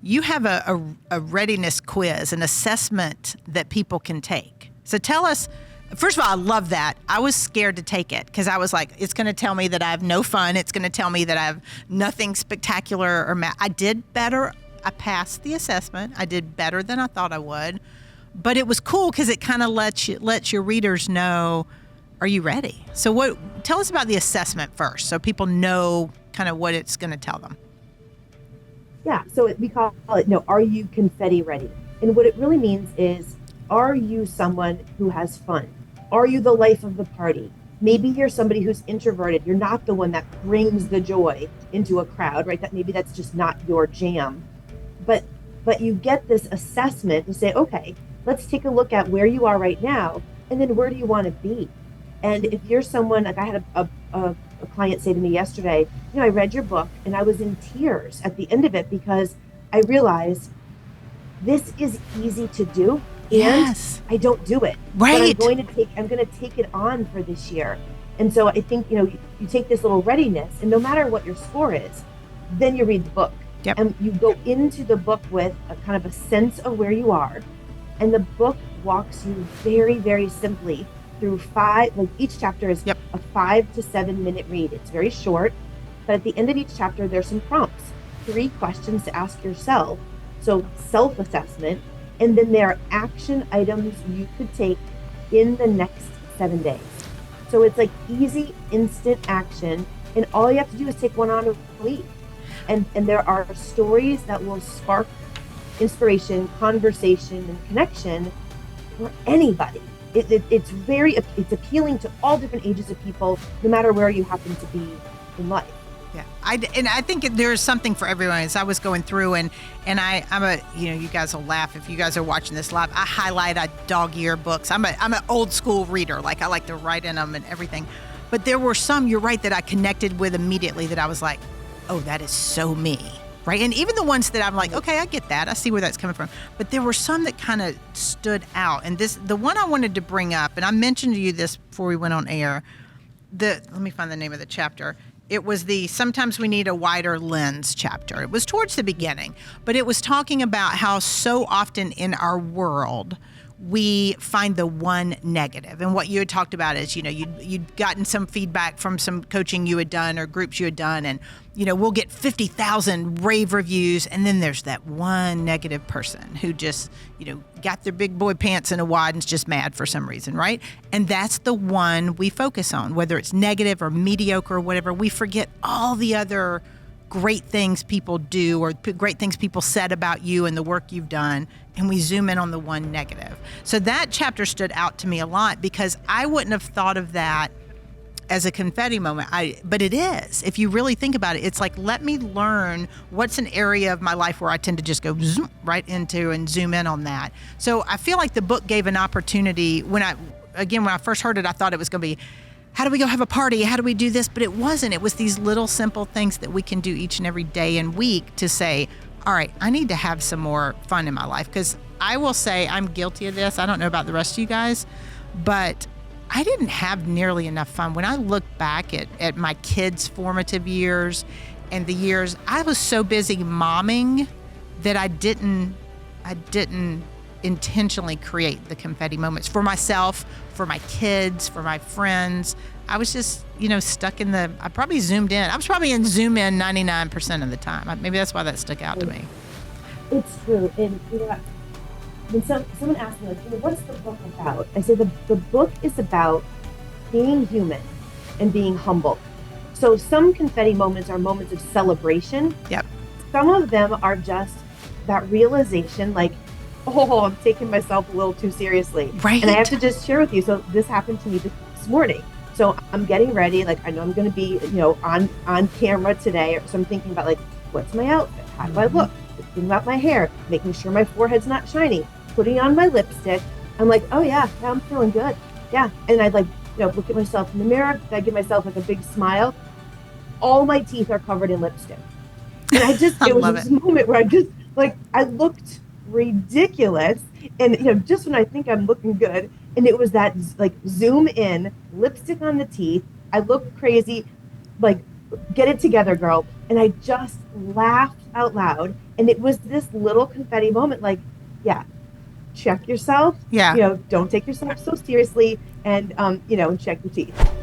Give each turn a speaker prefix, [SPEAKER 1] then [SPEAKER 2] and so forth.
[SPEAKER 1] you have a readiness quiz, an assessment that people can take. So tell us, first of all, I love that. I was scared to take it because I was like, it's going to tell me that I have no fun. It's going to tell me that I have nothing spectacular or I did better. I passed the assessment. I did better than I thought I would. But it was cool because it kind of lets your readers know, are you ready? So tell us about the assessment first so people know kind of what it's going to tell them.
[SPEAKER 2] Yeah, so we call it, are you confetti ready? And what it really means is, are you someone who has fun? Are you the life of the party? Maybe you're somebody who's introverted. You're not the one that brings the joy into a crowd, right? Maybe that's just not your jam. But you get this assessment to say, okay, let's take a look at where you are right now, and then where do you want to be? And if you're someone, like I had a client say to me yesterday, I read your book and I was in tears at the end of it because I realized this is easy to do, and
[SPEAKER 1] yes.
[SPEAKER 2] I don't do it.
[SPEAKER 1] Right.
[SPEAKER 2] But I'm going to take it on for this year. And so I think, you take this little readiness, and no matter what your score is, then you read the book.
[SPEAKER 1] Yep.
[SPEAKER 2] And you go into the book with a kind of a sense of where you are. And the book walks you very, very simply through each chapter is a 5 to 7 minute read. It's very short, but at the end of each chapter, there's some prompts, 3 questions to ask yourself. So self-assessment, and then there are action items you could take in the next 7 days. So it's like easy, instant action, and all you have to do is take one on a week. And there are stories that will spark inspiration, conversation, and connection for anybody. It's appealing to all different ages of people, no matter where you happen to be in life.
[SPEAKER 1] Yeah, I think there's something for everyone. As I was going through, and I'm you guys will laugh if you guys are watching this live. I dog-ear books. I'm an old school reader. Like I like to write in them and everything. But there were some, you're right, that I connected with immediately that I was like, oh, that is so me, right? And even the ones that I'm like, okay, I get that. I see where that's coming from. But there were some that kind of stood out. And the one I wanted to bring up, and I mentioned to you this before we went on air, let me find the name of the chapter. It was the Sometimes We Need a Wider Lens chapter. It was towards the beginning, but it was talking about how so often in our world, we find the one negative. And what you had talked about is, you'd gotten some feedback from some coaching you had done or groups you had done, and, we'll get 50,000 rave reviews. And then there's that one negative person who just, got their big boy pants in a wad and's just mad for some reason, right? And that's the one we focus on, whether it's negative or mediocre or whatever. We forget all the other great things people do or great things people said about you and the work you've done, and we zoom in on the one negative. So that chapter stood out to me a lot because I wouldn't have thought of that as a confetti moment. But it is. If you really think about it, it's like, let me learn what's an area of my life where I tend to just go zoom right into and zoom in on that. So I feel like the book gave an opportunity. When I first heard it, I thought it was going to be, how do we go have a party? How do we do this? But it wasn't. It was these little simple things that we can do each and every day and week to say, all right, I need to have some more fun in my life. Because I will say I'm guilty of this. I don't know about the rest of you guys, but I didn't have nearly enough fun. When I look back at my kids' formative years and the years, I was so busy momming that I didn't intentionally create the confetti moments for myself, for my kids, for my friends. I was just, stuck in I probably zoomed in. I was probably in zoom in 99% of the time. Maybe that's why that stuck out to me.
[SPEAKER 2] It's true. And, when someone asks me, like, what's the book about? I say the book is about being human and being humble. So some confetti moments are moments of celebration.
[SPEAKER 1] Yep.
[SPEAKER 2] Some of them are just that realization, like, oh, I'm taking myself a little too seriously.
[SPEAKER 1] Right.
[SPEAKER 2] And I have to just share with you. So this happened to me this morning. So I'm getting ready. Like, I know I'm going to be, on camera today. So I'm thinking about, like, what's my outfit? How do I look? Thinking about my hair, making sure my forehead's not shiny, putting on my lipstick. I'm like, oh yeah, I'm feeling good. Yeah. And I'd look at myself in the mirror. I give myself like a big smile. All my teeth are covered in lipstick. And it was this moment where I looked ridiculous. And, just when I think I'm looking good, and it was that like zoom in, lipstick on the teeth. I look crazy, like, get it together, girl. And I just laughed out loud. And it was this little confetti moment, like, yeah, check yourself,
[SPEAKER 1] Yeah.
[SPEAKER 2] don't take yourself so seriously, and check your teeth.